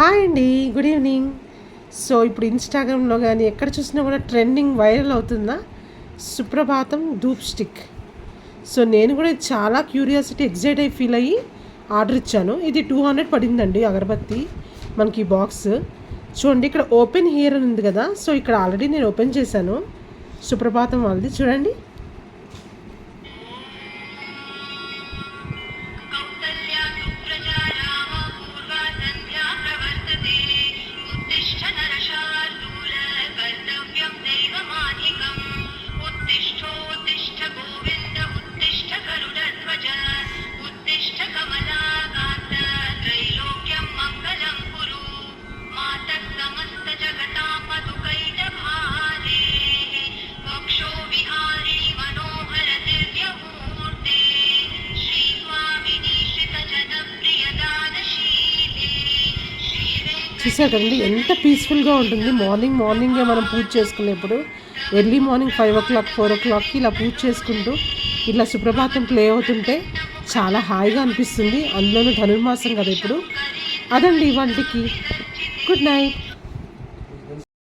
Hi అండి, good evening. So ఇప్పుడు ఇన్స్టాగ్రామ్లో కానీ ఎక్కడ చూసినా కూడా ట్రెండింగ్ వైరల్ అవుతుందా సుప్రభాతం ధూప్ స్టిక్. సో నేను కూడా ఇది చాలా క్యూరియాసిటీ ఎగ్జైట్ అయ్యి ఫీల్ అయ్యి ఆర్డర్ ఇచ్చాను. ఇది 200 పడిందండి అగరబత్తి మనకి బాక్స్. చూడండి ఇక్కడ ఓపెన్ హియర్ అని ఉంది కదా, సో ఇక్కడ ఆల్రెడీ నేను ఓపెన్ చేశాను సుప్రభాతం వాళ్ళది. చూడండి చూసారు కదండి ఎంత పీస్ఫుల్గా ఉంటుంది. మార్నింగే మనం పూజ చేసుకునేప్పుడు ఎర్లీ మార్నింగ్ 5 o'clock 4 o'clockకి ఇలా పూజ చేసుకుంటూ ఇట్లా సుప్రభాతం ప్లే అవుతుంటే చాలా హాయిగా అనిపిస్తుంది. అందులోనూ ధనుర్మాసం కదా ఇప్పుడు. అదండి ఇవాళకి. Good night.